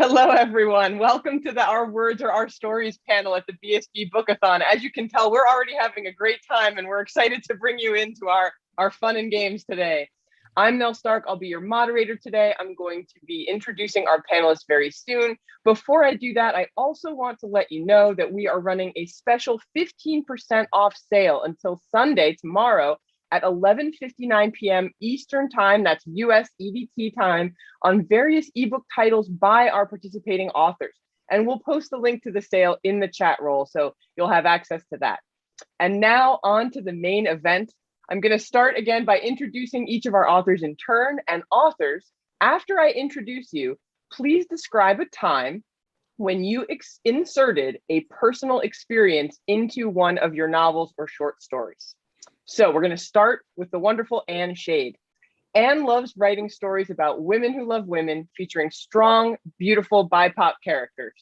Hello, everyone. Welcome to the Our Words Are Our Stories panel at the BSB Bookathon. As you can tell, we're already having a great time, and we're excited to bring you into our fun and games today. I'm Nell Stark. I'll be your moderator today. I'm going to be introducing our panelists very soon. Before I do that, I also want to let you know that we are running a special 15% off sale until Sunday, tomorrow, at 11:59 p.m. Eastern Time, that's US EDT time, on various ebook titles by our participating authors. And we'll post the link to the sale in the chat roll, so you'll have access to that. And now on to the main event. I'm going to start again by introducing each of our authors in turn. And authors, after I introduce you, please describe a time when you inserted a personal experience into one of your novels or short stories. So we're going to start with the wonderful Anne Shade. Anne loves writing stories about women who love women, featuring strong, beautiful BIPOC characters.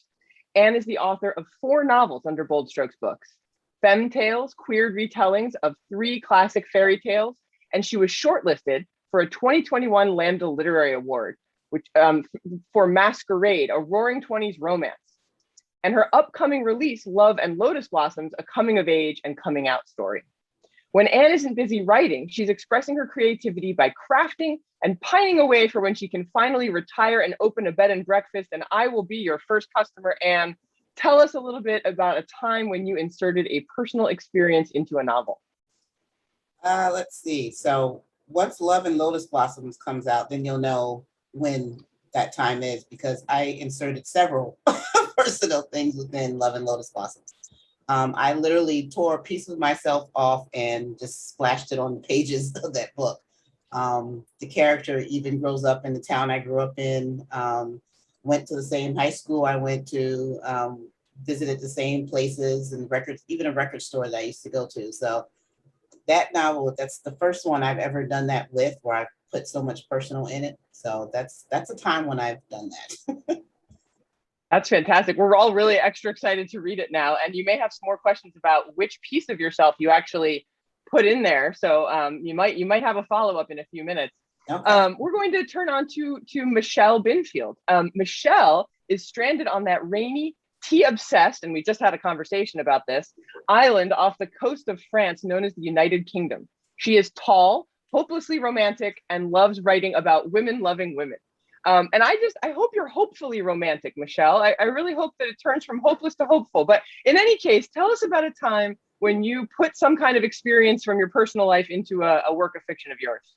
Anne is the author of 4 novels under Bold Strokes Books: Femme Tales, queer retellings of 3 classic fairy tales, and she was shortlisted for a 2021 Lambda Literary Award, which for Masquerade, a Roaring Twenties romance. And her upcoming release, Love and Lotus Blossoms, a coming-of-age and coming-out story. When Anne isn't busy writing, she's expressing her creativity by crafting and pining away for when she can finally retire and open a bed and breakfast. And I will be your first customer, Anne. Tell us a little bit about a time when you inserted a personal experience into a novel. Let's see. So once Love and Lotus Blossoms comes out, then you'll know when that time is, because I inserted several personal things within Love and Lotus Blossoms. I literally tore a piece of myself off and just splashed it on the pages of that book. The character even grows up in the town I grew up in, went to the same high school I went to, visited the same places and records, even a record store that I used to go to. So that novel, that's the first one I've ever done that with, where I put so much personal in it. So that's a time when I've done that. That's fantastic. We're all really extra excited to read it now. And you may have some more questions about which piece of yourself you actually put in there. So you might have a follow-up in a few minutes. Okay. We're going to turn on to Michelle Binfield. Michelle is stranded on that rainy, tea-obsessed, and we just had a conversation about this, island off the coast of France known as the United Kingdom. She is tall, hopelessly romantic, and loves writing about women loving women. And I hope you're hopefully romantic, Michelle. I really hope that it turns from hopeless to hopeful. But in any case, tell us about a time when you put some kind of experience from your personal life into a work of fiction of yours.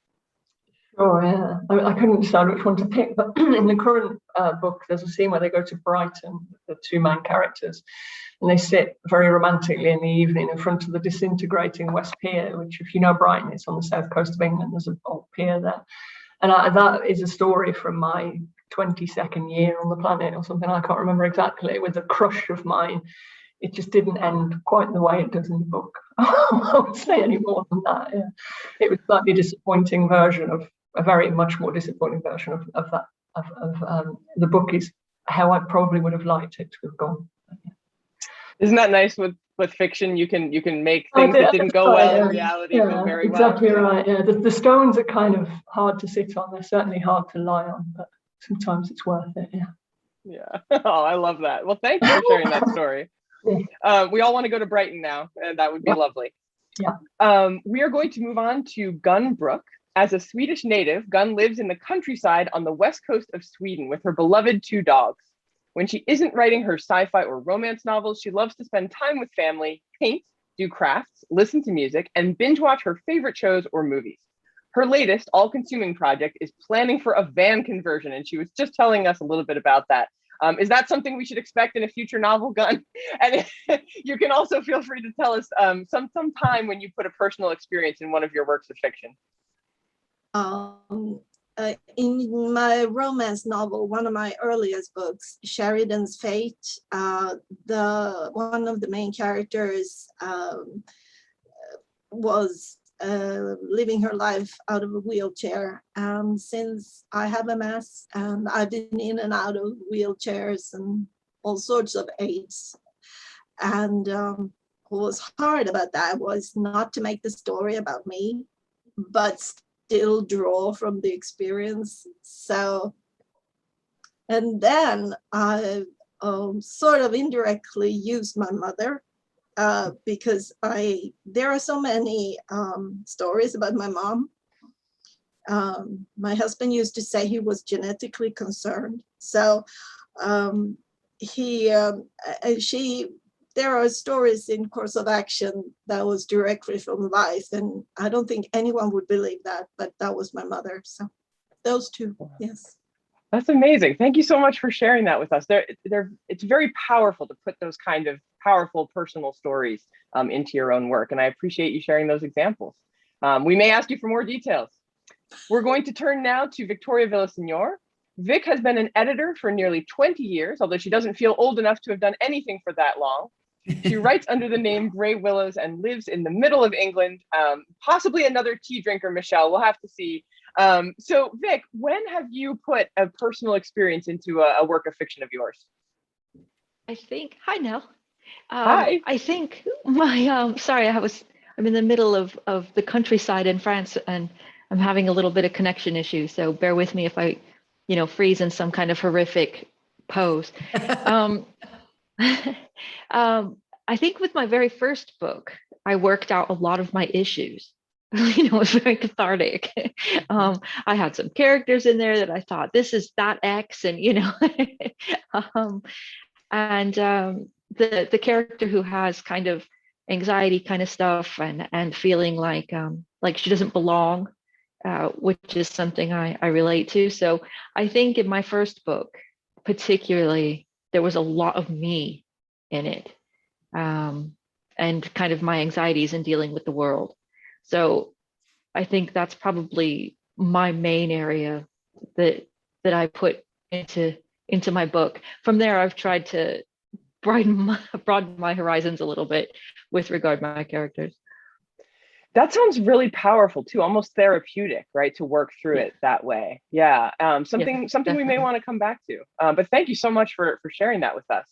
Oh, yeah. I couldn't decide which one to pick, but in the current book, there's a scene where they go to Brighton, the 2 main characters, and they sit very romantically in the evening in front of the disintegrating West Pier, which, if you know Brighton, it's on the south coast of England. There's an old pier there. And that is a story from my 22nd year on the planet or something. I can't remember exactly. With a crush of mine, it just didn't end quite the way it does in the book. I won't say any more than that. Yeah. It was a slightly disappointing version of a very much more disappointing version of that. The book is how I probably would have liked it to have gone. Yeah. Isn't that nice with fiction? You can make things that didn't go well in reality go very well. Exactly right. Yeah, the stones are kind of hard to sit on. They're certainly hard to lie on, but sometimes it's worth it. Yeah. Yeah. Oh, I love that. Well, thank you for sharing that story. Yeah. We all want to go to Brighton now, and that would be lovely. Yeah. We are going to move on to Gun Brooke. As a Swedish native, Gun lives in the countryside on the west coast of Sweden with her beloved 2 dogs. When she isn't writing her sci-fi or romance novels, she loves to spend time with family, paint, do crafts, listen to music, and binge watch her favorite shows or movies. Her latest all-consuming project is planning for a van conversion, and she was just telling us a little bit about that. Is that something we should expect in a future novel, Gun? And you can also feel free to tell us some time when you put a personal experience in one of your works of fiction. In my romance novel, one of my earliest books, Sheridan's Fate, one of the main characters was living her life out of a wheelchair. And since I have MS and I've been in and out of wheelchairs and all sorts of aids, and what was hard about that was not to make the story about me, but still draw from the experience. So And then I sort of indirectly used my mother because there are so many stories about my mom. My husband used to say he was genetically concerned. So there are stories in Course of Action that was directly from life, and I don't think anyone would believe that, but that was my mother. So those two, yes. That's amazing. Thank you so much for sharing that with us. It's very powerful to put those kind of powerful personal stories into your own work, and I appreciate you sharing those examples. We may ask you for more details. We're going to turn now to Victoria Villaseñor. Vic has been an editor for nearly 20 years, although she doesn't feel old enough to have done anything for that long. She writes under the name Grey Willows and lives in the middle of England. Possibly another tea drinker, Michelle, we'll have to see. So Vic, when have you put a personal experience into a work of fiction of yours? Hi, Nell. Hi. I think my, sorry, I'm in the middle of the countryside in France, and I'm having a little bit of connection issue. So bear with me if I, freeze in some kind of horrific pose. I think with my very first book, I worked out a lot of my issues. It was very cathartic. I had some characters in there that I thought, this is that X, and the character who has kind of anxiety kind of stuff and feeling like she doesn't belong, which is something I relate to. So I think in my first book, particularly, there was a lot of me in it, and kind of my anxieties in dealing with the world. So I think that's probably my main area that I put into my book. From there, I've tried to broaden my horizons a little bit with regard to my characters. That sounds really powerful too, almost therapeutic, right? To work through it that way. Yeah, something we may want to come back to. But thank you so much for sharing that with us.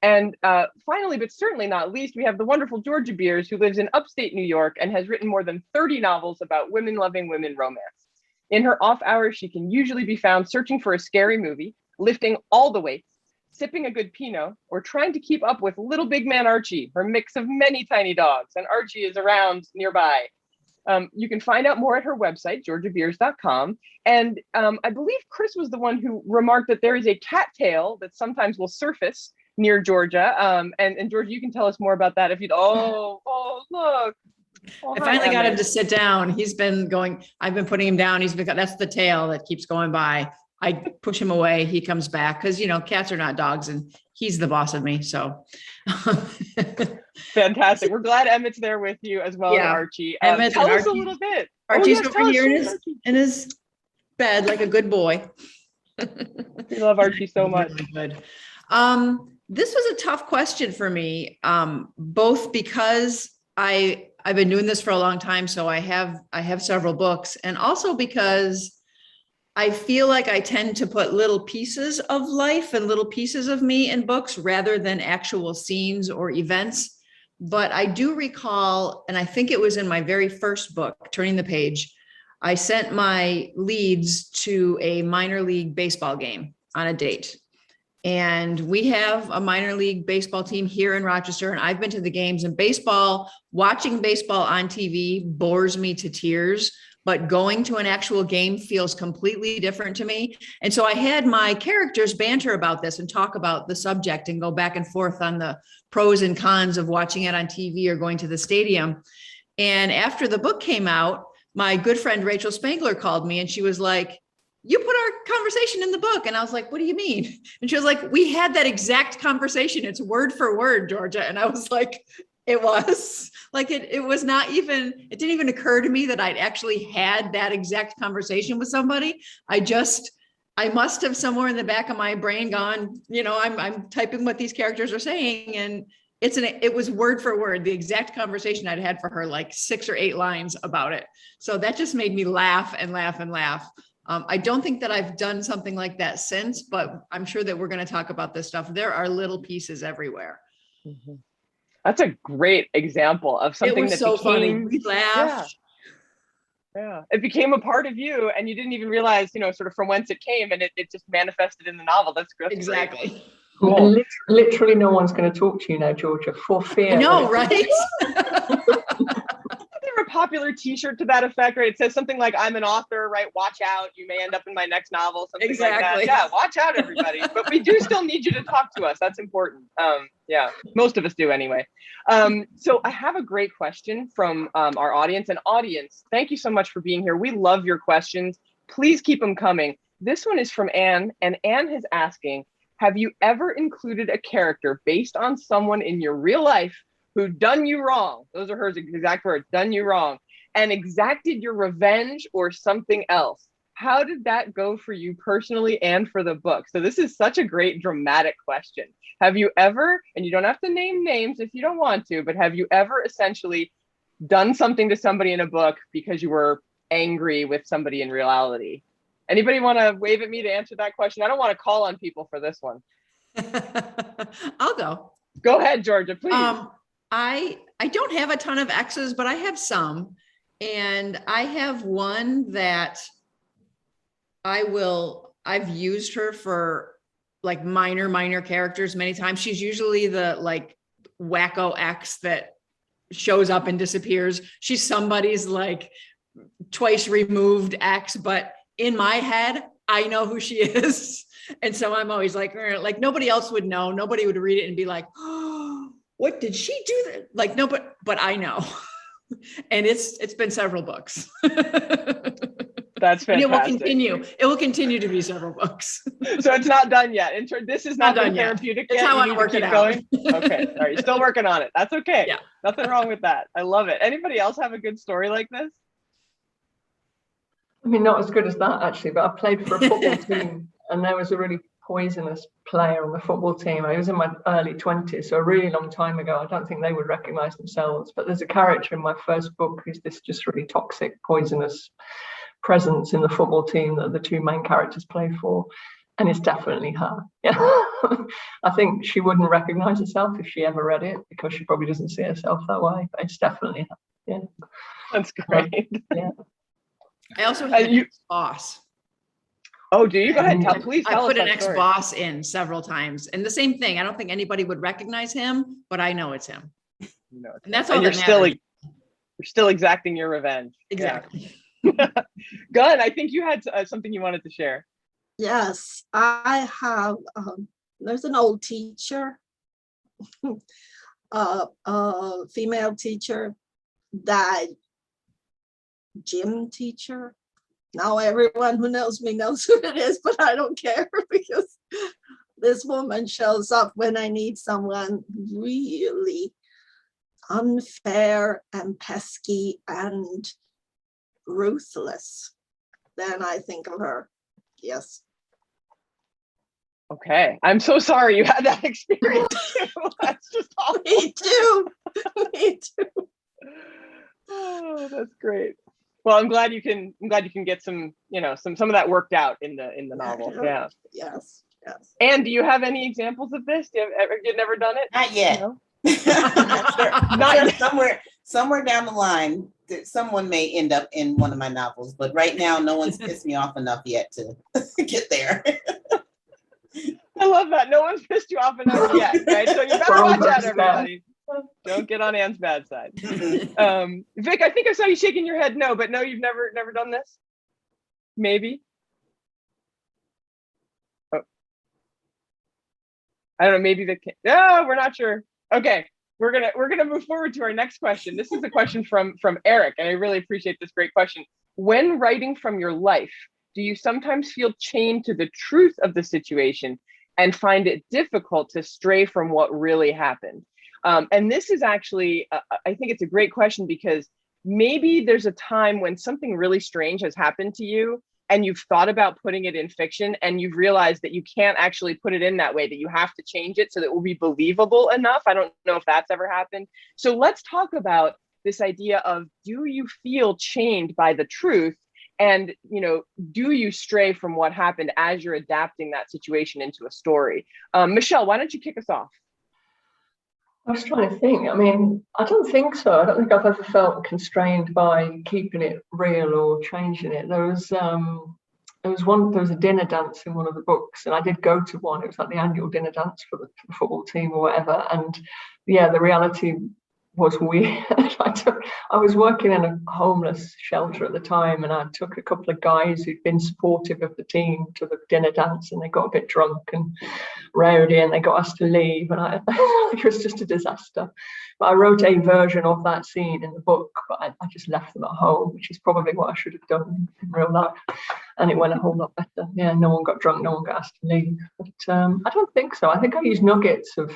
And finally, but certainly not least, we have the wonderful Georgia Beers, who lives in upstate New York and has written more than 30 novels about women loving women romance. In her off hours, she can usually be found searching for a scary movie, lifting all the weights, sipping a good Pinot, or trying to keep up with little big man Archie, her mix of many tiny dogs, and Archie is around nearby. You can find out more at her website, georgiabeers.com. And I believe Chris was the one who remarked that there is a cattail that sometimes will surface near Georgia. And Georgia, you can tell us more about that if you'd, look. I finally got him to sit down. He's been going, I've been putting him down. That's the tail that keeps going by. I push him away. He comes back because, cats are not dogs and he's the boss of me. So fantastic. We're glad Emmett's there with you as well, yeah. As Archie. Tell us a little bit. Archie's over here in his bed like a good boy. We love Archie so much. Really good. This was a tough question for me, both because I've been doing this for a long time, so I have several books, and also because I feel like I tend to put little pieces of life and little pieces of me in books rather than actual scenes or events. But I do recall, and I think it was in my very first book, Turning the Page, I sent my leads to a minor league baseball game on a date. And we have a minor league baseball team here in Rochester, and I've been to the games, and watching baseball on TV bores me to tears, but going to an actual game feels completely different to me. And so I had my characters banter about this and talk about the subject and go back and forth on the pros and cons of watching it on TV or going to the stadium. And after the book came out, my good friend Rachel Spangler called me and she was like, "You put our conversation in the book." And I was like, "What do you mean?" And she was like, "We had that exact conversation. It's word for word, Georgia." And I was like, it was like, it was not even, it didn't even occur to me that I'd actually had that exact conversation with somebody. I must have somewhere in the back of my brain gone, I'm typing what these characters are saying. And it was word for word, the exact conversation I'd had for her, like 6 or 8 lines about it. So that just made me laugh and laugh and laugh. I don't think that I've done something like that since, but I'm sure that we're going to talk about this stuff. There are little pieces everywhere. Mm-hmm. That's a great example of something that so became funny. We laughed. Yeah, it became a part of you, and you didn't even realize, you know, sort of from whence it came, and it just manifested in the novel. That's great. Exactly. Cool. Literally, no one's going to talk to you now, Georgia, for fear. No, right? There a popular T-shirt to that effect, right? It says something like, "I'm an author, right? Watch out, you may end up in my next novel." Something like that. Yeah, watch out, everybody. But we do still need you to talk to us. That's important. Yeah, most of us do anyway. So I have a great question from our audience. And audience, thank you so much for being here. We love your questions. Please keep them coming. This one is from Anne, and Anne is asking, have you ever included a character based on someone in your real life who done you wrong? Those are her exact words, done you wrong, and exacted your revenge or something else. How did that go for you personally and for the book? So this is such a great dramatic question. Have you ever, and you don't have to name names if you don't want to, but have you ever essentially done something to somebody in a book because you were angry with somebody in reality? Anybody want to wave at me to answer that question? I don't want to call on people for this one. I'll go. Go ahead, Georgia, please. I don't have a ton of exes, but I have some. And I have one that I've used her for like minor characters many times. She's usually the like wacko ex that shows up and disappears. She's somebody's like twice removed ex, but in my head, I know who she is. And so I'm always like nobody else would know. Nobody would read it and be like, oh, what did she do? Like, no, but I know. And it's been several books. That's fantastic. And it will continue. It will continue to be several books. So it's not done yet. This is not done therapeutic yet. It's how I'm working out. Going? Okay. All right. You're still working on it. That's okay. Yeah. Nothing wrong with that. I love it. Anybody else have a good story like this? I mean, not as good as that, actually, but I played for a football team, and there was a really poisonous player on the football team. I was in my early 20s, so a really long time ago. I don't think they would recognize themselves, but there's a character in my first book who's this just really toxic, poisonous presence in the football team that the two main characters play for, and it's definitely her. Yeah. I think she wouldn't recognize herself if she ever read it, because she probably doesn't see herself that way, but it's definitely her. Yeah. That's great. Yeah. I also had an ex-boss. Oh, do you? Go ahead. Please tell us. I put an ex-boss in several times, and the same thing. I don't think anybody would recognize him, but I know it's him. No, and that's all. And you're still exacting your revenge. Exactly. Yeah. Gunn, I think you had something you wanted to share. Yes, I have. There's an old teacher, a female teacher, that gym teacher. Now everyone who knows me knows who it is, but I don't care, because this woman shows up when I need someone really unfair and pesky and ruthless. Then I think of her. Yes. Okay. I'm so sorry you had that experience. That's just awful. Me too. Me too. Oh, that's great. Well, I'm glad you can get some of that worked out in the novel. Yeah. Yes. And do you have any examples of this? You've never done it? Not yet. No? Not yet. Somewhere down the line, someone may end up in one of my novels, but right now, no one's pissed me off enough yet to get there. I love that. No one's pissed you off enough yet, right? So you better watch out, everybody. Don't get on Anne's bad side. Vic, I think I saw you shaking your head no, but no, you've never done this? Maybe? Oh. I don't know, maybe no, we're not sure. Okay, we're gonna move forward to our next question. This is a question from Eric, and I really appreciate this great question. When writing from your life, do you sometimes feel chained to the truth of the situation and find it difficult to stray from what really happened? And this is actually, I think it's a great question, because maybe there's a time when something really strange has happened to you and you've thought about putting it in fiction and you've realized that you can't actually put it in that way, that you have to change it so that it will be believable enough. I don't know if that's ever happened. So let's talk about this idea of, do you feel chained by the truth? And, do you stray from what happened as you're adapting that situation into a story? Michelle, why don't you kick us off? I was trying to think. I mean, I don't think so. I don't think I've ever felt constrained by keeping it real or changing it. There was a dinner dance in one of the books, and I did go to one. It was like the annual dinner dance for the football team or whatever. And yeah, the reality was weird. I was working in a homeless shelter at the time, and I took a couple of guys who'd been supportive of the team to the dinner dance, and they got a bit drunk and rowdy, and they got us to leave, and it was just a disaster. But I wrote a version of that scene in the book, but I just left them at home, which is probably what I should have done in real life, and it went a whole lot better. Yeah, no one got drunk, no one got asked to leave. But I don't think so. I think I use nuggets of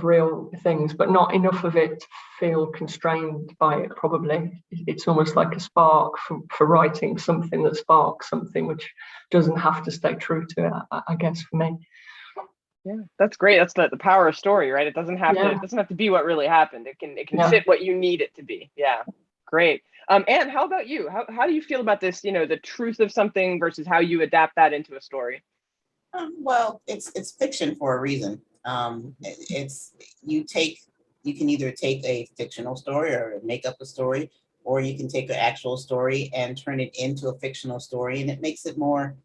real things, but not enough of it to feel constrained by it. Probably it's almost like a spark for writing something that sparks something which doesn't have to stay true to it, I guess, for me. Yeah, that's great. That's the power of story, right? It doesn't have to be what really happened. It can fit what you need it to be. Yeah, great. Anne, how about you? How do you feel about this? The truth of something versus how you adapt that into a story. Well, it's fiction for a reason. You can either take a fictional story or make up a story, or you can take an actual story and turn it into a fictional story, and it makes it more.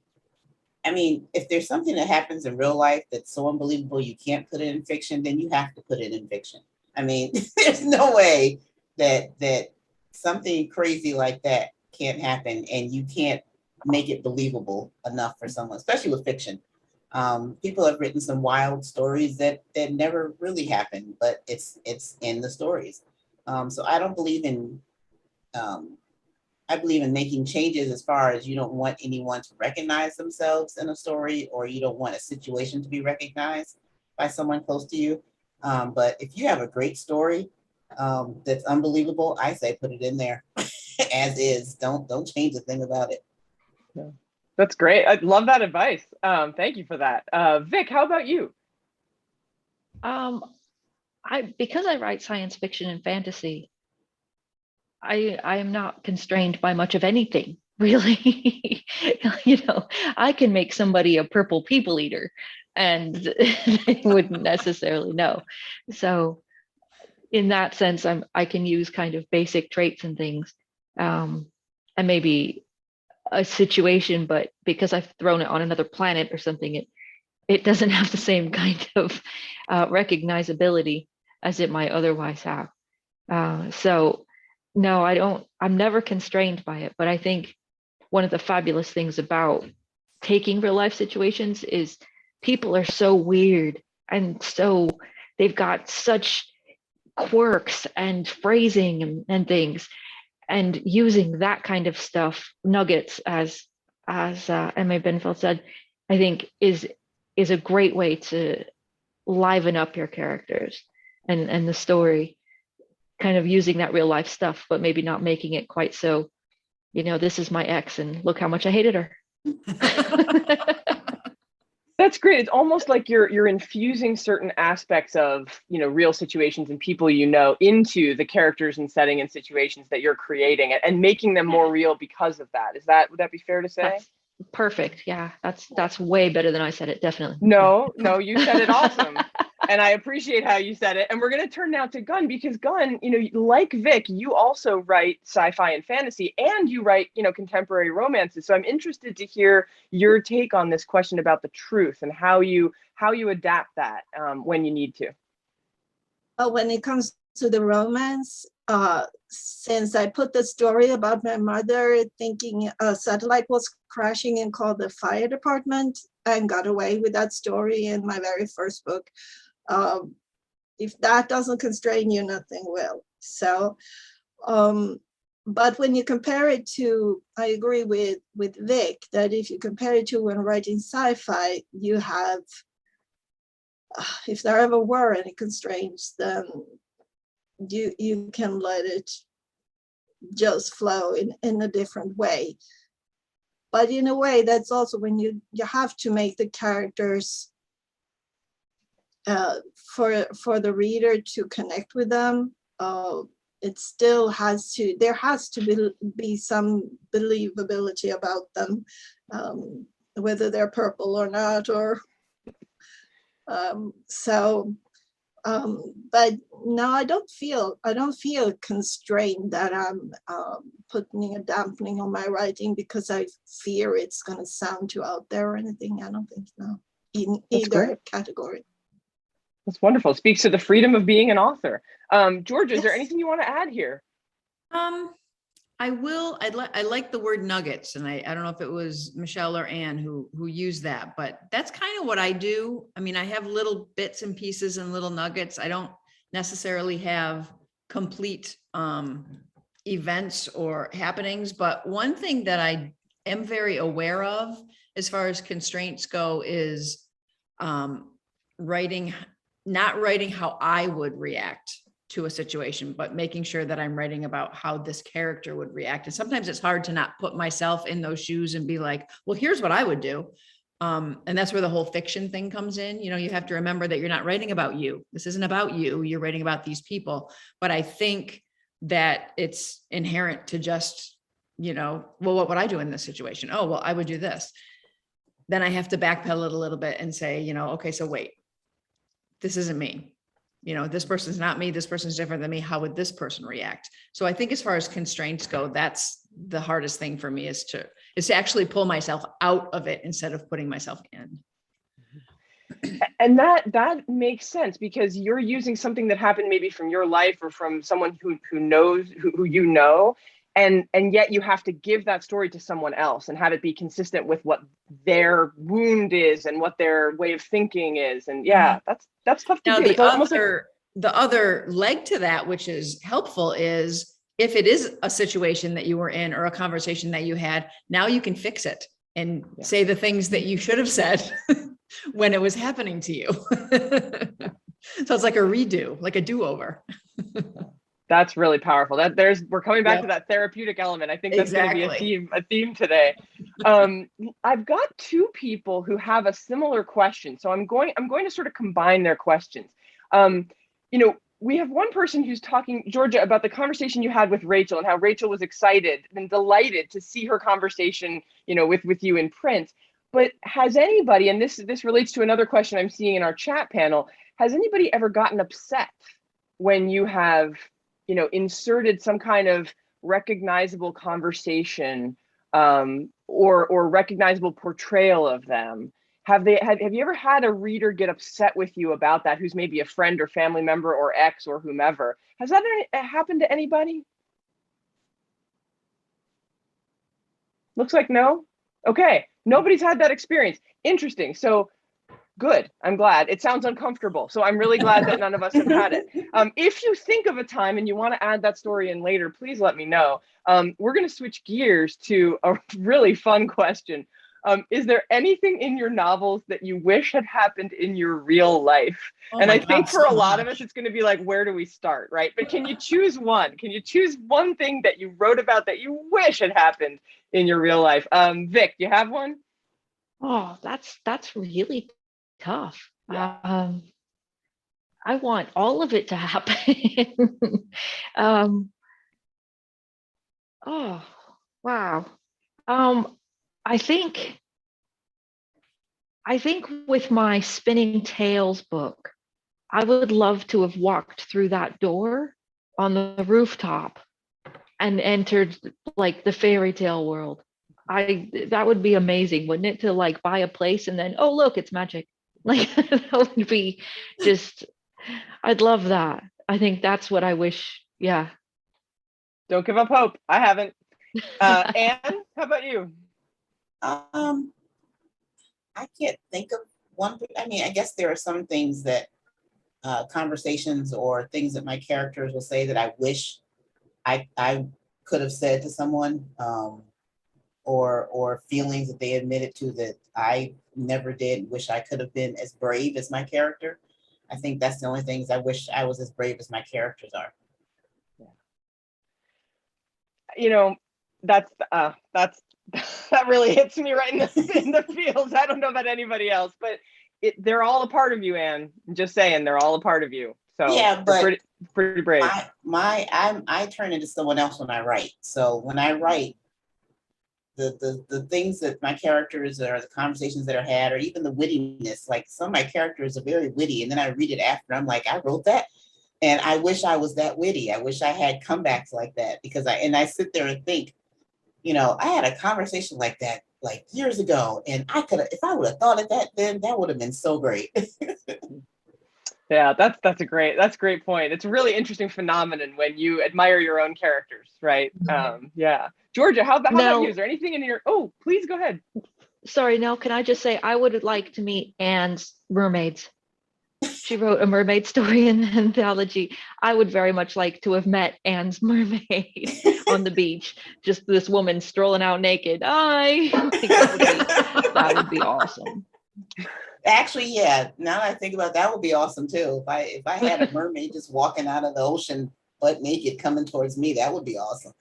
I mean, if there's something that happens in real life that's so unbelievable you can't put it in fiction, then you have to put it in fiction. I mean, there's no way that something crazy like that can't happen, and you can't make it believable enough for someone, especially with fiction. People have written some wild stories that never really happened, but it's in the stories. So I don't believe in. I believe in making changes as far as you don't want anyone to recognize themselves in a story, or you don't want a situation to be recognized by someone close to you. But if you have a great story that's unbelievable, I say put it in there as is. Don't change a thing about it. Yeah. That's great. I love that advice. Thank you for that. Vic, how about you? Because I write science fiction and fantasy, I am not constrained by much of anything, really. I can make somebody a purple people eater, and they wouldn't necessarily know. So in that sense, I can use kind of basic traits and things, and maybe a situation, but because I've thrown it on another planet or something, it doesn't have the same kind of recognizability as it might otherwise have. So no, I'm never constrained by it, but I think one of the fabulous things about taking real life situations is people are so weird, and so they've got such quirks and phrasing and things. And using that kind of stuff, nuggets, as M.A. Binfield said, I think is a great way to liven up your characters and the story, kind of using that real life stuff, but maybe not making it quite so, this is my ex and look how much I hated her. That's great. It's almost like you're infusing certain aspects of, real situations and people into the characters and setting and situations that you're creating, and making them more real because of that. Would that be fair to say? That's perfect. Yeah, that's way better than I said it, definitely. No, you said it awesome. And I appreciate how you said it. And we're going to turn now to Gunn, because Gunn, like Vic, you also write sci-fi and fantasy, and you write, contemporary romances. So I'm interested to hear your take on this question about the truth and how you adapt that when you need to. When it comes to the romance, since I put the story about my mother thinking a satellite was crashing and called the fire department, and got away with that story in my very first book. If that doesn't constrain you, nothing will. So, but when you compare it to, I agree with Vic, that if you compare it to when writing sci-fi, you have, if there ever were any constraints, then you can let it just flow in a different way. But in a way, that's also when you have to make the characters for the reader to connect with them. It still there has to be some believability about them, whether they're purple or not, or so But no, I don't feel constrained that I'm putting a dampening on my writing because I fear it's going to sound too out there or anything. I don't think so, in either category. That's wonderful. It speaks to the freedom of being an author. Georgia, is there Yes. anything you want to add here? I like the word nuggets, and I don't know if it was Michelle or Anne who used that, but that's kind of what I do. I mean, I have little bits and pieces and little nuggets. I don't necessarily have complete events or happenings, but one thing that I am very aware of as far as constraints go is not writing how I would react to a situation, but making sure that I'm writing about how this character would react. And sometimes it's hard to not put myself in those shoes and be like, well, here's what I would do. And that's where the whole fiction thing comes in. You know, you have to remember that you're not writing about you. This isn't about you. You're writing about these people. But I think that it's inherent to just, you know, well, what would I do in this situation? Oh, well, I would do this. Then I have to backpedal it a little bit and say, you know, okay, so wait, this isn't me. You know, this person's not me. This person's different than me. How would this person react? So I think as far as constraints go, that's the hardest thing for me is to actually pull myself out of it instead of putting myself in. And that makes sense because you're using something that happened maybe from your life or from someone who knows who you know, and yet you have to give that story to someone else and have it be consistent with what their wound is and what their way of thinking is. And yeah, that's tough to now, do. The other leg to that, which is helpful, is if it is a situation that you were in or a conversation that you had, now you can fix it and say the things that you should have said when it was happening to you. So it's like a redo, like a do-over. That's really powerful. We're coming back to that therapeutic element. I think that's going to be a theme today. I've got two people who have a similar question, so I'm going to sort of combine their questions. You know, we have one person who's talking, Georgia, about the conversation you had with Rachel and how Rachel was excited and delighted to see her conversation, you know, with you in print. But has anybody, and this relates to another question I'm seeing in our chat panel, has anybody ever gotten upset when you have, you know, inserted some kind of recognizable conversation or recognizable portrayal of them? Have you ever had a reader get upset with you about that, who's maybe a friend or family member or ex or whomever? Has that happened to anybody? Looks like no. Okay, nobody's had that experience. Interesting. So good. I'm glad. It sounds uncomfortable. So I'm really glad that none of us have had it. If you think of a time and you want to add that story in later, please let me know. We're going to switch gears to a really fun question. Is there anything in your novels that you wish had happened in your real life? And I think for a lot of us, it's going to be like, where do we start, right? But can you choose one? Can you choose one thing that you wrote about that you wish had happened in your real life? Vic, you have one? Oh, that's really tough. Yeah. I want all of it to happen. Oh, wow. I think with my Spinning Tales book, I would love to have walked through that door on the rooftop and entered like the fairy tale world. That would be amazing, wouldn't it? To like buy a place and then, oh, look, it's magic. Like that would be just, I'd love that. I think that's what I wish. Yeah. Don't give up hope. I haven't. Anne, how about you? I can't think of one. I mean, I guess there are some things that conversations or things that my characters will say that I wish I could have said to someone, or feelings that they admitted to that I never did. Wish I could have been as brave as my character. I think that's the only things I wish I was as brave as my characters are. You know, that really hits me right in the feels. I don't know about anybody else, but they're all a part of you, Anne. I'm just saying, they're all a part of you. So yeah, but pretty brave. I turn into someone else when I write. So when I write, the things that my characters or the conversations that are had, or even the wittiness. Like some of my characters are very witty, and then I read it after, I'm like, I wrote that, and I wish I was that witty. I wish I had comebacks like that, because I sit there and think, I had a conversation like that like years ago, and I could have, if I would have thought of that then, that would have been so great. Yeah, that's a great point. It's a really interesting phenomenon when you admire your own characters, right? Yeah. Georgia, how about you? Is there anything in your, oh, please go ahead. Sorry, Nell, can I just say, I would like to meet Anne's mermaids. She wrote a mermaid story in the anthology. I would very much like to have met Anne's mermaid on the beach. Just this woman strolling out naked. I think that would be awesome. Actually, yeah. Now that I think about it, that would be awesome too. If I had a mermaid just walking out of the ocean butt naked coming towards me, that would be awesome.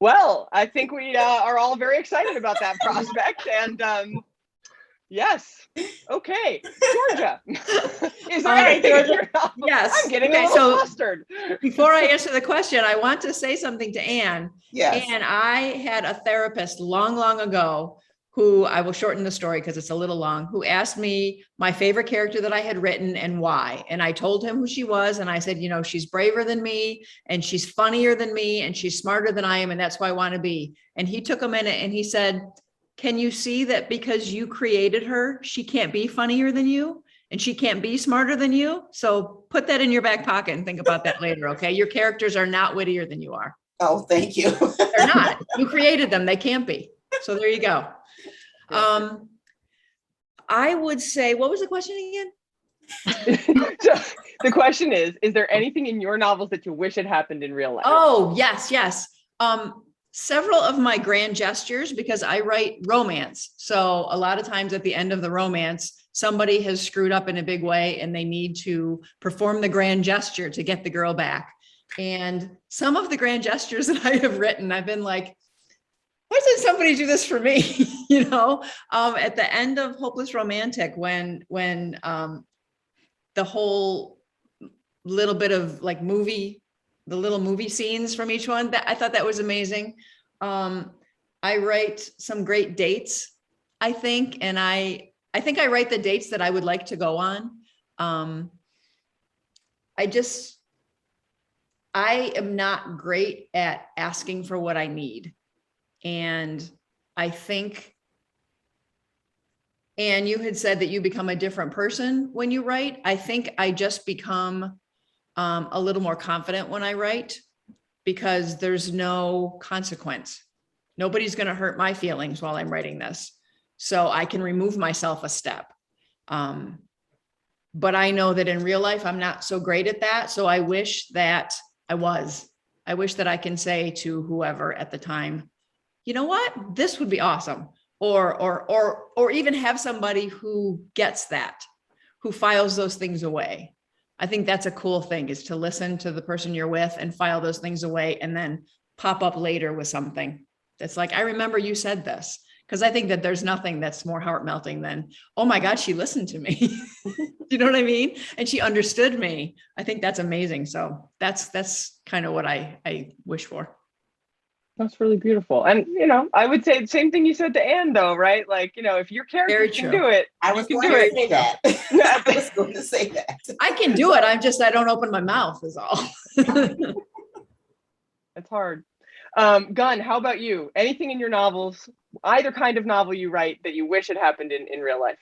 Well, I think we are all very excited about that prospect, and yes. Okay, Georgia. Is there anything in your novel? Yes. I'm getting a little flustered. Before I answer the question, I want to say something to Anne. Yes. And I had a therapist long, long ago who, I will shorten the story because it's a little long, who asked me my favorite character that I had written and why. And I told him who she was. And I said, she's braver than me, and she's funnier than me, and she's smarter than I am. And that's who I want to be. And he took a minute and he said, can you see that because you created her, she can't be funnier than you and she can't be smarter than you? So put that in your back pocket and think about that later. Okay. Your characters are not wittier than you are. Oh, thank you. They're not. You created them. They can't be. So there you go. I would say, what was the question again? So the question is there anything in your novels that you wish had happened in real life? Oh, yes. Several of my grand gestures, because I write romance. So a lot of times at the end of the romance, somebody has screwed up in a big way and they need to perform the grand gesture to get the girl back. And some of the grand gestures that I have written, I've been like, why doesn't somebody do this for me? At the end of Hopeless Romantic, when the whole little bit of like the little movie scenes from each one, that I thought that was amazing. I write some great dates, I think, and I think I write the dates that I would like to go on. I am not great at asking for what I need. And I think, Anne, you had said that you become a different person when you write. I think I just become a little more confident when I write, because there's no consequence. Nobody's going to hurt my feelings while I'm writing this. So I can remove myself a step. But I know that in real life, I'm not so great at that. So I wish that I wish that I can say to whoever at the time, you know what, this would be awesome. Or even have somebody who gets that, who files those things away. I think that's a cool thing, is to listen to the person you're with and file those things away and then pop up later with something that's like, I remember you said this. Because I think that there's nothing that's more heart melting than, oh my God, she listened to me. You know what I mean? And she understood me. I think that's amazing. So that's kind of what I wish for. That's really beautiful. And, I would say the same thing you said to Anne, though, right? Like, if your character can do it, I was going to say that. I was going to say that. I can do it. I don't open my mouth is all. It's hard. Gunn, how about you? Anything in your novels, either kind of novel you write, that you wish had happened in real life?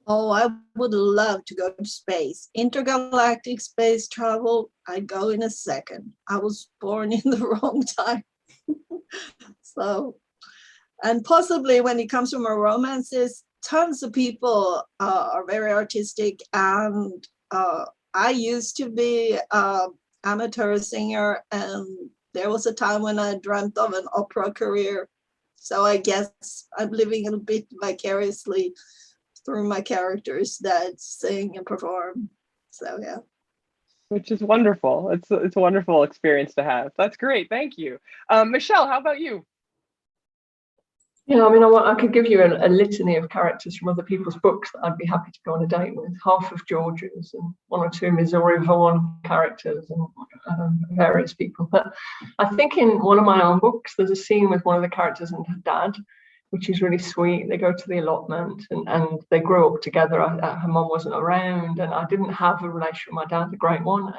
Oh, I would love to go to space. Intergalactic space travel, I'd go in a second. I was born in the wrong time. So, and possibly when it comes to my romances, tons of people are very artistic. And I used to be an amateur singer, and there was a time when I dreamt of an opera career. So I guess I'm living a bit vicariously through my characters that sing and perform. So yeah. Which is wonderful. It's a wonderful experience to have. That's great. Thank you. Michelle, how about you? Yeah, I mean, I could give you a litany of characters from other people's books that I'd be happy to go on a date with. Half of George's and one or two Missouri Vaughan characters and various people. But I think in one of my own books, there's a scene with one of the characters and her dad, which is really sweet. They go to the allotment and they grow up together. Her mum wasn't around and I didn't have a relationship with my dad, a great one.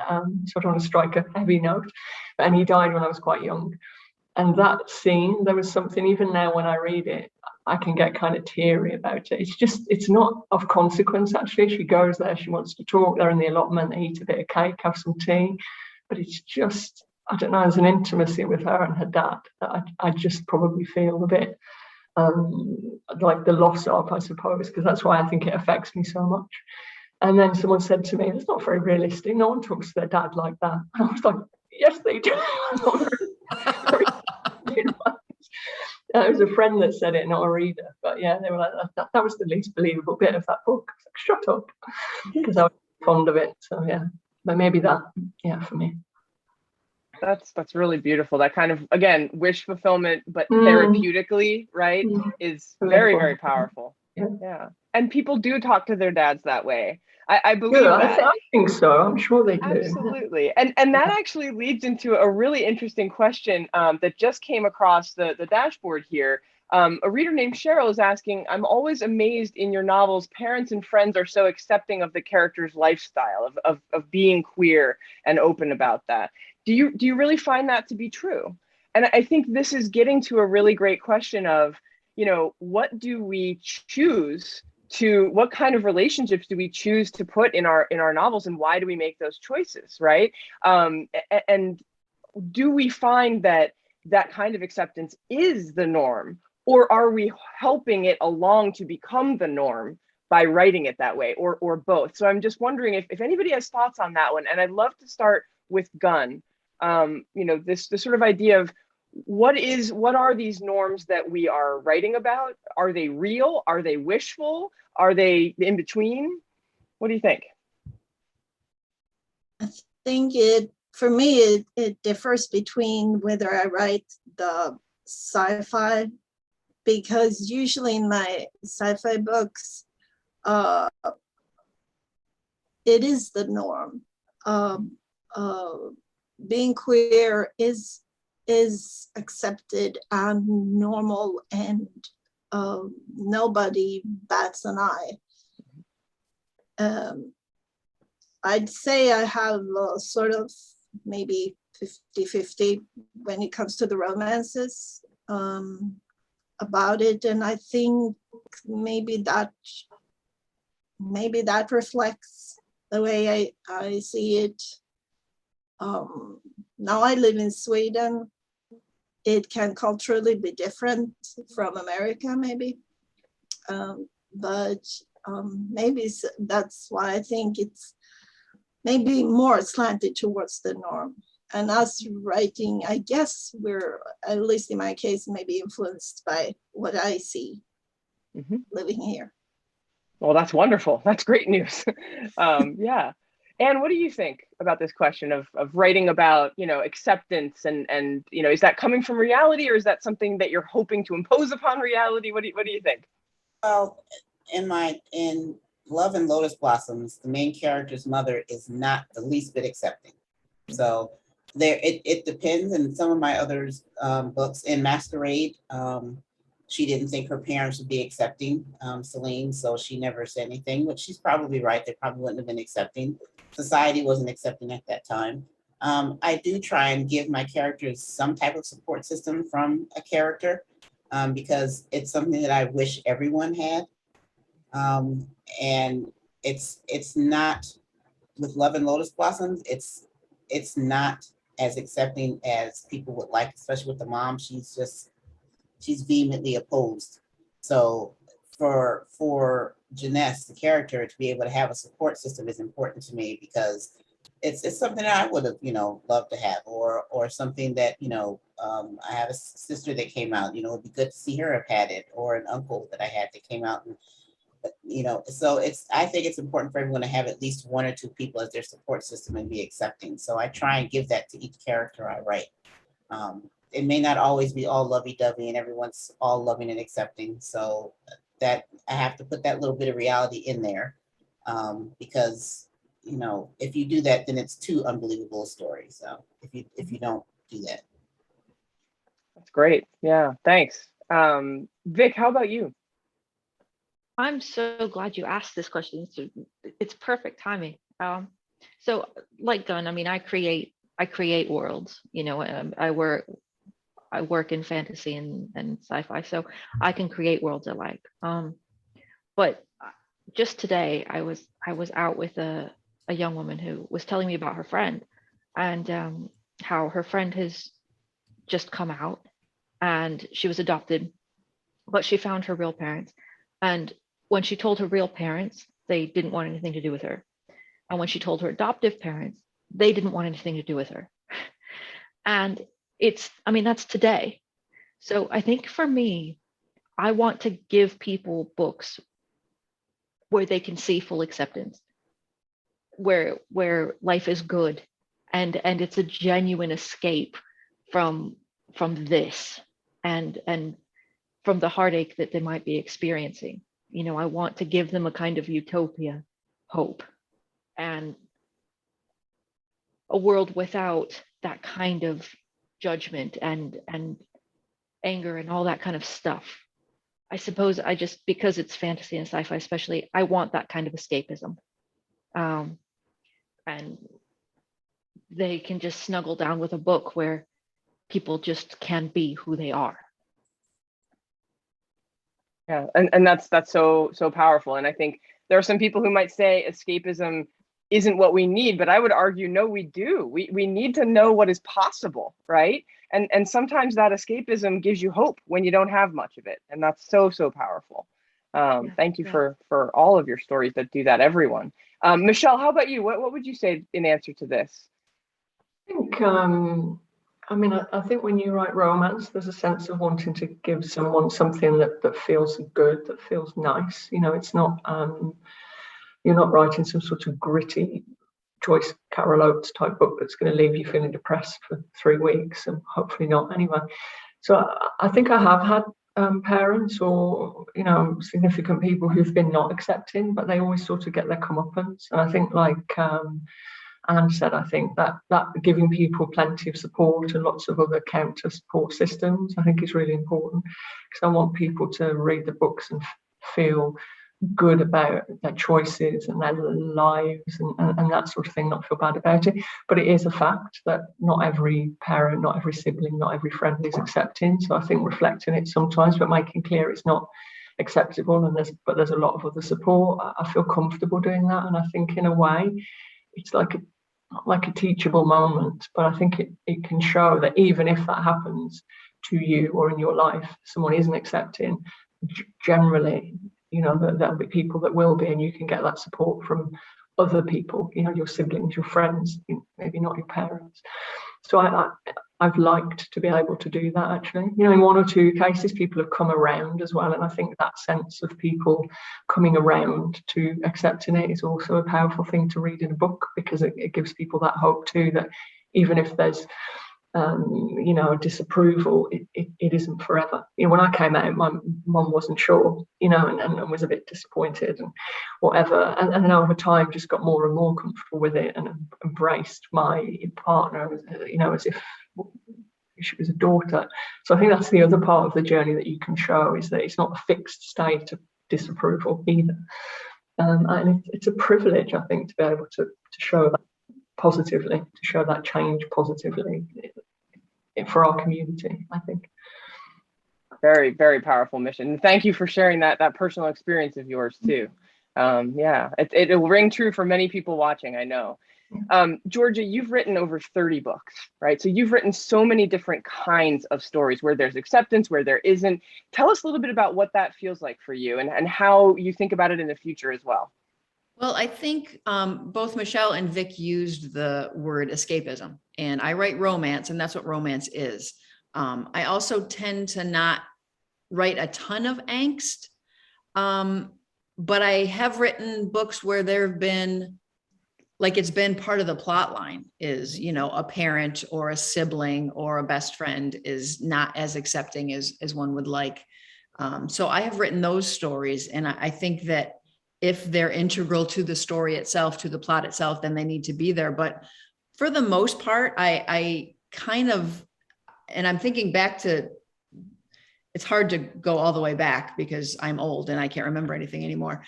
So I don't want to strike a heavy note. And he died when I was quite young. And that scene, there was something, even now when I read it, I can get kind of teary about it. It's not of consequence, actually. She goes there, she wants to talk, they're in the allotment, they eat a bit of cake, have some tea. But it's just, I don't know, there's an intimacy with her and her dad that I just probably feel a bit like the loss of, I suppose, because that's why I think it affects me so much. And then someone said to me, it's not very realistic. No one talks to their dad like that. And I was like, yes, they do. It was a friend that said it, not a reader. But yeah, they were like, that was the least believable bit of that book. I was like, shut up, because I was fond of it. So yeah, but maybe that, yeah, for me. That's really beautiful. That kind of, again, wish fulfillment, but therapeutically, right, is very, very powerful. Yeah. And people do talk to their dads that way. I believe that. I think so. I'm sure they do. Absolutely. And that actually leads into a really interesting question that just came across the dashboard here. A reader named Cheryl is asking, I'm always amazed in your novels, parents and friends are so accepting of the character's lifestyle, of being queer and open about that. Do you really find that to be true? And I think this is getting to a really great question of, you know, what do we choose to, what kind of relationships do we choose to put in our novels, and why do we make those choices, right? And do we find that kind of acceptance is the norm, or are we helping it along to become the norm by writing it that way, or both? So I'm just wondering if anybody has thoughts on that one, and I'd love to start with Gunn. You know, this sort of idea of what are these norms that we are writing about? Are they real? Are they wishful? Are they in between? What do you think? I think for me, it differs between whether I write the sci-fi, because usually in my sci-fi books, it is the norm. Being queer is accepted and normal, and nobody bats an eye. I'd say I have a sort of maybe 50-50 when it comes to the romances about it, and I think maybe that reflects the way I see it. Now I live in Sweden. It can culturally be different from America, maybe. But maybe that's why I think it's maybe more slanted towards the norm. And us writing, I guess we're, at least in my case, maybe influenced by what I see living here. Well, that's wonderful. That's great news. Yeah. Anne, what do you think about this question of writing about, you know, acceptance and you know, is that coming from reality, or is that something that you're hoping to impose upon reality? What do you think? Well, in Love and Lotus Blossoms, the main character's mother is not the least bit accepting. So it depends. In some of my other books, in Masquerade, she didn't think her parents would be accepting Celine, so she never said anything, but she's probably right. They probably wouldn't have been accepting. Society wasn't accepting at that time. I do try and give my characters some type of support system from a character because it's something that I wish everyone had. And it's not, with Love and Lotus Blossoms, it's not as accepting as people would like, especially with the mom. She's vehemently opposed. So for Janess, the character, to be able to have a support system is important to me, because it's something that I would have, loved to have, or something that, I have a sister that came out, it'd be good to see her have had it, or an uncle that I had that came out, and so I think it's important for everyone to have at least one or two people as their support system and be accepting. So I try and give that to each character I write. it may not always be all lovey-dovey and everyone's all loving and accepting. So that I have to put that little bit of reality in there, because, you know, if you do that, then it's too unbelievable a story. So if you don't do that. That's great. Yeah, thanks. Vic, how about you? I'm so glad you asked this question. It's perfect timing. So like Gunn, I mean, I create worlds, you know. I work in fantasy and sci-fi, so I can create worlds I like. But just today, I was out with a young woman who was telling me about her friend, and how her friend has just come out, and she was adopted, but she found her real parents. And when she told her real parents, they didn't want anything to do with her. And when she told her adoptive parents, they didn't want anything to do with her. And that's today. So I think for me, I want to give people books where they can see full acceptance, where life is good, and it's a genuine escape from this and from the heartache that they might be experiencing. You know, I want to give them a kind of utopia, hope, and a world without that kind of judgment and anger and all that kind of stuff. I suppose because it's fantasy and sci-fi especially, I want that kind of escapism. And they can just snuggle down with a book where people just can be who they are. Yeah, and that's so powerful. And I think there are some people who might say escapism isn't what we need, but I would argue, no, we do. We need to know what is possible, right? And sometimes that escapism gives you hope when you don't have much of it. And that's so powerful. Thank you for all of your stories that do that, everyone. Michelle, how about you? What would you say in answer to this? I think, I think when you write romance, there's a sense of wanting to give someone something that feels good, that feels nice. You know, it's not, you're not writing some sort of gritty Joyce Carol Oates type book that's going to leave you feeling depressed for 3 weeks, and hopefully not anyway. So I think I have had parents or, you know, significant people who've been not accepting, but they always sort of get their comeuppance. And I think, like Anne said, I think that giving people plenty of support and lots of other counter support systems, I think is really important, because I want people to read the books and feel good about their choices and their lives and that sort of thing, not feel bad about it. But it is a fact that not every parent, not every sibling, not every friend is accepting. So I think reflecting it sometimes, but making clear it's not acceptable, and there's a lot of other support. I feel comfortable doing that, and I think in a way it's like a teachable moment. But I think it can show that even if that happens to you or in your life, someone isn't accepting, generally, you know, there'll be people that will be, and you can get that support from other people, you know, your siblings, your friends, maybe not your parents. So I've liked to be able to do that, actually. You know, in 1 or 2 cases, people have come around as well, and I think that sense of people coming around to accepting it is also a powerful thing to read in a book, because it gives people that hope too, that even if there's you know, disapproval, it isn't forever. You know, when I came out, my mum wasn't sure, you know, and was a bit disappointed and whatever. And then over time, just got more and more comfortable with it and embraced my partner, you know, as if she was a daughter. So I think that's the other part of the journey that you can show, is that it's not a fixed state of disapproval either. And it's a privilege, I think, to be able to show that positively, to show that change positively for our community, I think. Very, very powerful mission. And thank you for sharing that personal experience of yours too. Yeah, it will ring true for many people watching, I know. Georgia, you've written over 30 books, right? So you've written so many different kinds of stories where there's acceptance, where there isn't. Tell us a little bit about what that feels like for you and how you think about it in the future as well. Well, I think both Michelle and Vic used the word escapism, and I write romance, and that's what romance is. I also tend to not write a ton of angst, but I have written books where there have been like it's been part of the plot line is, you know, a parent or a sibling or a best friend is not as accepting as one would like. So I have written those stories, and I think that if they're integral to the story itself, to the plot itself, then they need to be there. But for the most part, I kind of, and I'm thinking back to, it's hard to go all the way back because I'm old and I can't remember anything anymore.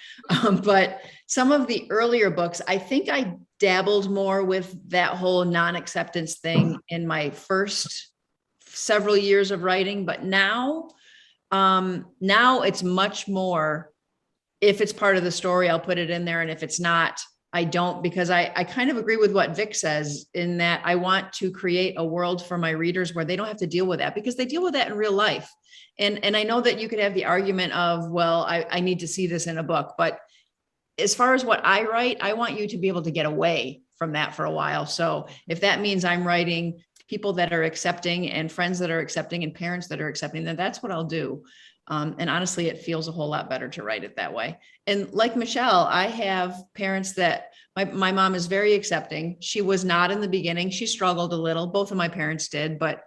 But some of the earlier books, I think I dabbled more with that whole non-acceptance thing in my first several years of writing. But now it's much more, if it's part of the story, I'll put it in there. And if it's not, I don't, because I kind of agree with what Vic says in that I want to create a world for my readers where they don't have to deal with that, because they deal with that in real life. And I know that you could have the argument of, well, I need to see this in a book, but as far as what I write, I want you to be able to get away from that for a while. So if that means I'm writing people that are accepting and friends that are accepting and parents that are accepting, then that's what I'll do. And honestly, it feels a whole lot better to write it that way. And like Michelle, I have parents that my mom is very accepting. She was not in the beginning. She struggled a little. Both of my parents did, but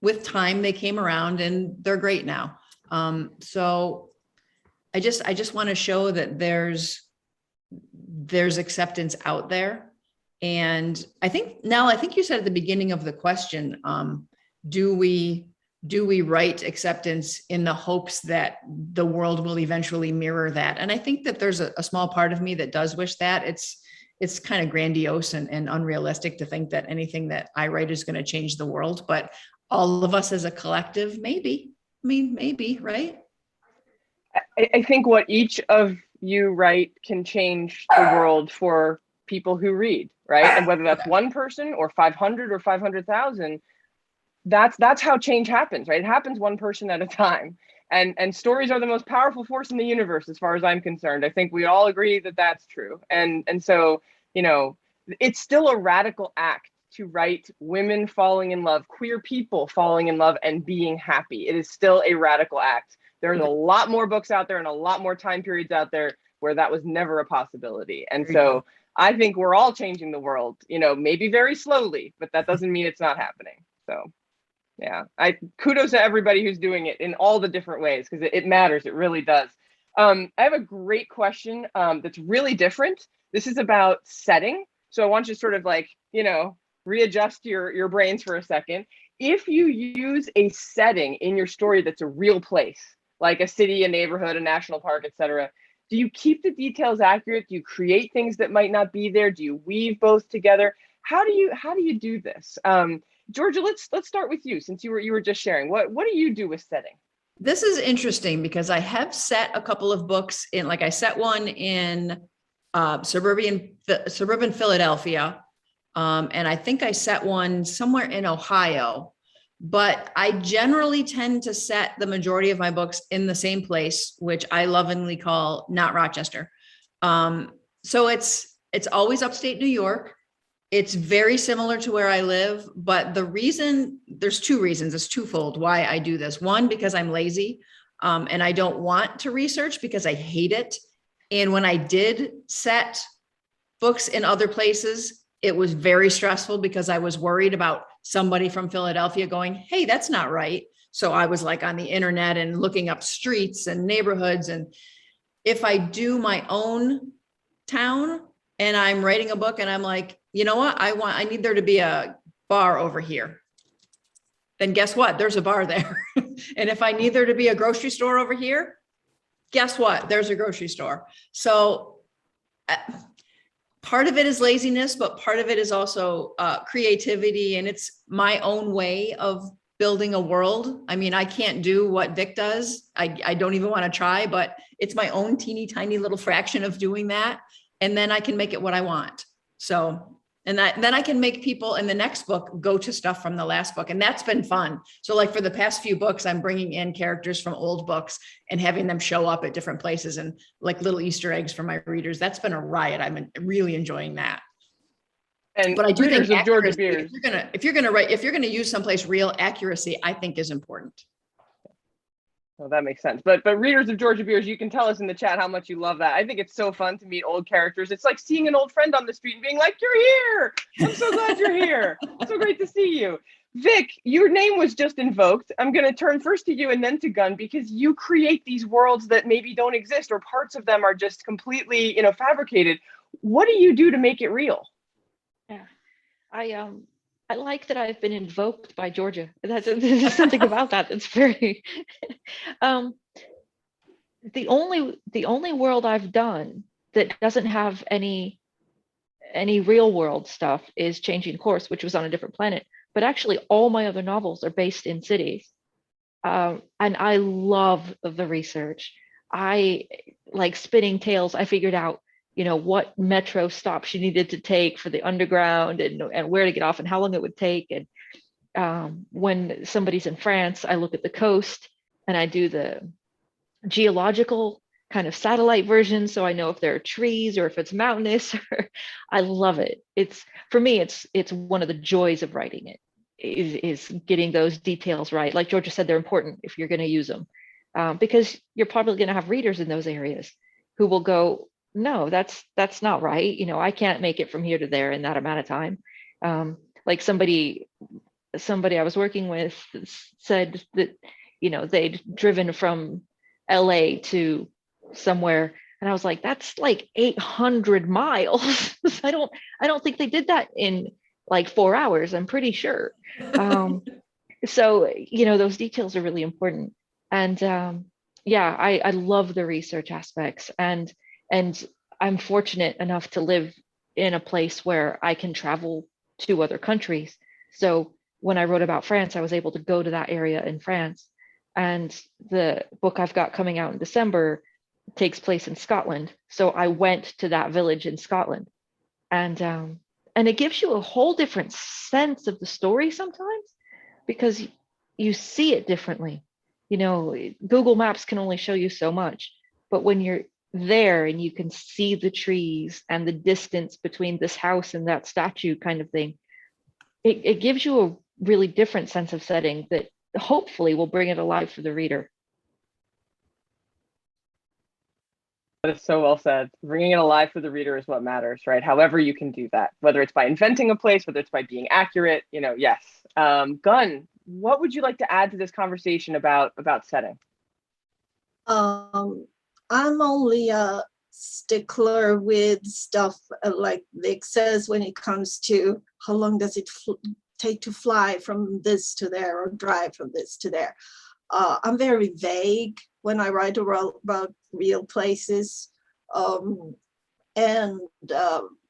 with time they came around and they're great now. So I just want to show that there's acceptance out there. And I think, Nell, I think you said at the beginning of the question, do we write acceptance in the hopes that the world will eventually mirror that? And I think that there's a small part of me that does wish that. It's kind of grandiose and unrealistic to think that anything that I write is going to change the world, but all of us as a collective, maybe. I mean, maybe, right? I think what each of you write can change the world for people who read, right? And whether that's one person or 500 or 500,000, that's how change happens, right? It happens one person at a time. And stories are the most powerful force in the universe, as far as I'm concerned. I think we all agree that that's true. And so, you know, it's still a radical act to write women falling in love, queer people falling in love and being happy. It is still a radical act. There's a lot more books out there and a lot more time periods out there where that was never a possibility. And so I think we're all changing the world, you know, maybe very slowly, but that doesn't mean it's not happening. So yeah, kudos to everybody who's doing it in all the different ways, because it matters. It really does. I have a great question that's really different. This is about setting. So I want you to sort of like, you know, readjust your brains for a second. If you use a setting in your story that's a real place, like a city, a neighborhood, a national park, etc., do you keep the details accurate? Do you create things that might not be there? Do you weave both together? How do you do this? Georgia, let's start with you, since you were just sharing. What do you do with setting? This is interesting because I have set a couple of books in, like I set one in suburban Philadelphia. And I think I set one somewhere in Ohio, but I generally tend to set the majority of my books in the same place, which I lovingly call not Rochester. So it's always upstate New York. It's very similar to where I live, but there's two reasons. It's twofold why I do this. One, because I'm lazy, and I don't want to research because I hate it. And when I did set books in other places, it was very stressful because I was worried about somebody from Philadelphia going, hey, that's not right. So I was like on the internet and looking up streets and neighborhoods. And if I do my own town and I'm writing a book and I'm like, you know what, I need there to be a bar over here. Then guess what? There's a bar there. And if I need there to be a grocery store over here, guess what? There's a grocery store. So part of it is laziness, but part of it is also creativity. And it's my own way of building a world. I mean, I can't do what Vic does. I don't even want to try, but it's my own teeny tiny little fraction of doing that. And then I can make it what I want. So, and then I can make people in the next book go to stuff from the last book. And that's been fun. So like for the past few books, I'm bringing in characters from old books and having them show up at different places and like little Easter eggs for my readers. That's been a riot. I'm really enjoying that. But I do think accuracy, if you're going to use someplace real, accuracy, I think is important. Well, that makes sense. But readers of Georgia Beers, you can tell us in the chat how much you love that. I think it's so fun to meet old characters. It's like seeing an old friend on the street and being like, "You're here! I'm so glad you're here. So great to see you." Vic, your name was just invoked. I'm going to turn first to you and then to Gunn, because you create these worlds that maybe don't exist, or parts of them are just completely, fabricated. What do you do to make it real? Yeah, I like that I've been invoked by Georgia. There's something about that that's very. The only world I've done that doesn't have any real world stuff is Changing Course, which was on a different planet. But actually, all my other novels are based in cities, and I love the research. I like Spinning Tales. I figured out, what metro stops you needed to take for the underground, and where to get off and how long it would take. And when somebody's in France, I look at the coast and I do the geological kind of satellite version, so I know if there are trees or if it's mountainous. I love it. For me, it's one of the joys of writing it, is getting those details right. Like Georgia said, they're important if you're going to use them, because you're probably going to have readers in those areas who will go, "No, that's not right. I can't make it from here to there in that amount of time." Like somebody I was working with said that, they'd driven from LA to somewhere, and I was like, that's like 800 miles. I don't think they did that in like 4 hours, I'm pretty sure. So those details are really important. And I love the research aspects, and I'm fortunate enough to live in a place where I can travel to other countries. So when I wrote about France, I was able to go to that area in France. And the book I've got coming out in December takes place in Scotland. So I went to that village in Scotland, and it gives you a whole different sense of the story sometimes, because you see it differently. Google Maps can only show you so much, but when you're there and you can see the trees and the distance between this house and that statue kind of thing, it gives you a really different sense of setting that hopefully will bring it alive for the reader. That is so well said. Bringing it alive for the reader is what matters, right? However you can do that, whether it's by inventing a place, whether it's by being accurate, yes. Gunn, what would you like to add to this conversation about setting? I'm only a stickler with stuff like Vic says when it comes to how long does it take to fly from this to there or drive from this to there. I'm very vague when I write about real places. And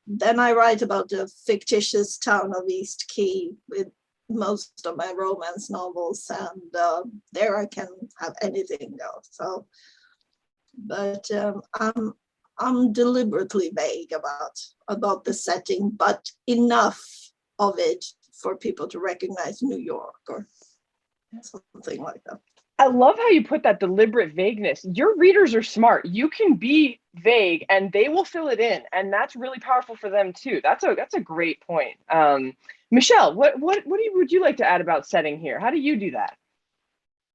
then I write about the fictitious town of East Key with most of my romance novels, and there I can have anything go. So, but I'm deliberately vague about the setting, but enough of it for people to recognize New York or something like that. I love how you put that deliberate vagueness. Your readers are smart. You can be vague and they will fill it in, and that's really powerful for them too. That's a great point. Michelle, what would you like to add about setting here? How do you do that?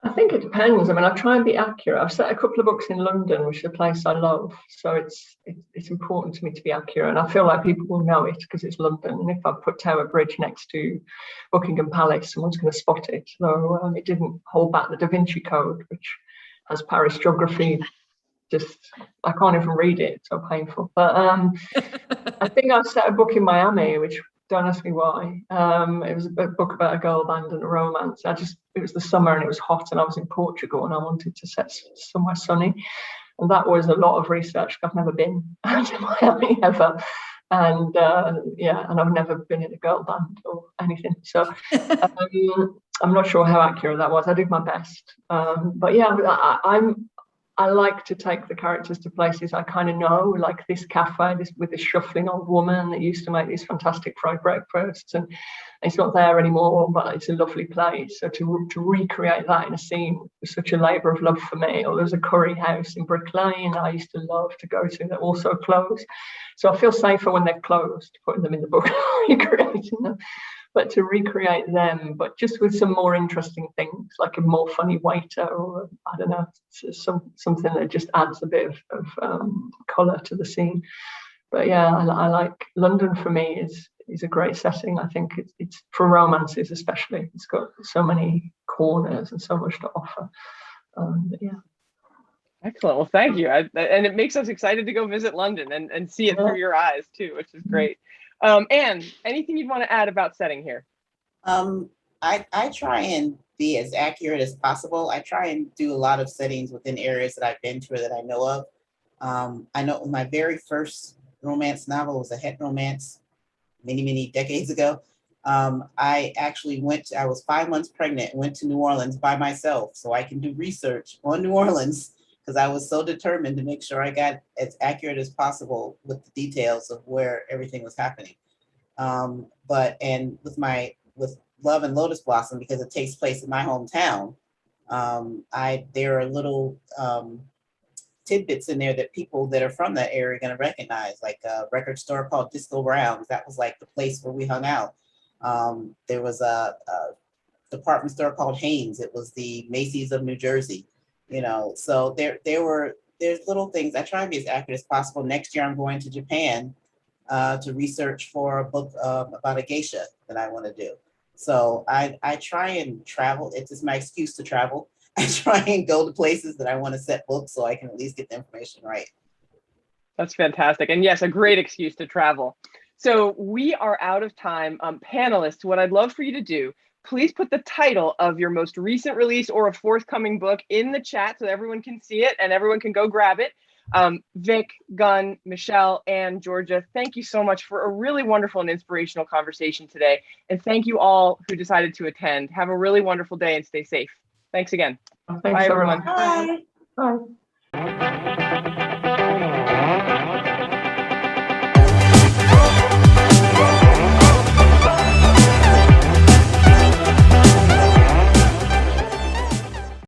I think it depends. I mean, I try and be accurate. I've set a couple of books in London, which is a place I love. So it's important to me to be accurate. And I feel like people will know it because it's London. And if I put Tower Bridge next to Buckingham Palace, someone's going to spot it. So it didn't hold back the Da Vinci Code, which has Paris geography. I can't even read it. It's so painful. But I think I set a book in Miami, which, don't ask me why. It was a book about a girl band and a romance. It was the summer and it was hot and I was in Portugal and I wanted to set somewhere sunny. And that was a lot of research. I've never been to Miami ever. And and I've never been in a girl band or anything. So I'm not sure how accurate that was. I did my best. But yeah, I like to take the characters to places I kind of know, like this cafe with this shuffling old woman that used to make these fantastic fried breakfasts, and it's not there anymore, but it's a lovely place. So to recreate that in a scene was such a labour of love for me. Or there's a curry house in Brick Lane I used to love to go to that also closed. So I feel safer when they're closed, putting them in the book, recreating them. but to recreate them, but just with some more interesting things, like a more funny waiter, or I don't know, something that just adds a bit of colour to the scene. But yeah, I like London. For me is a great setting. I think it's for romances especially. It's got so many corners and so much to offer. Yeah. Excellent. Well, thank you. And it makes us excited to go visit London and see it through your eyes too, which is great. Anne, anything you'd want to add about setting here? I try and be as accurate as possible. I try and do a lot of settings within areas that I've been to or that I know of. I know my very first romance novel was a het romance many decades ago. I actually I was 5 months pregnant and went to New Orleans by myself so I can do research on New Orleans, because I was so determined to make sure I got as accurate as possible with the details of where everything was happening. And with Love and Lotus Blossom, because it takes place in my hometown, there are little tidbits in there that people that are from that area are going to recognize, like a record store called Disco Brown's. That was like the place where we hung out. There was a department store called Hanes. It was the Macy's of New Jersey. So there's little things. I try and be as accurate as possible. Next year, I'm going to Japan to research for a book about a geisha that I want to do. So I try and travel. It's just my excuse to travel. I try and go to places that I want to set books so I can at least get the information right. That's fantastic. And yes, a great excuse to travel. So we are out of time. Panelists, what I'd love for you to do, please put the title of your most recent release or a forthcoming book in the chat so everyone can see it and everyone can go grab it. Vic, Gunn, Michelle, and Georgia, thank you so much for a really wonderful and inspirational conversation today. And thank you all who decided to attend. Have a really wonderful day and stay safe. Thanks again. Thanks, Bye, everyone. Bye. Bye.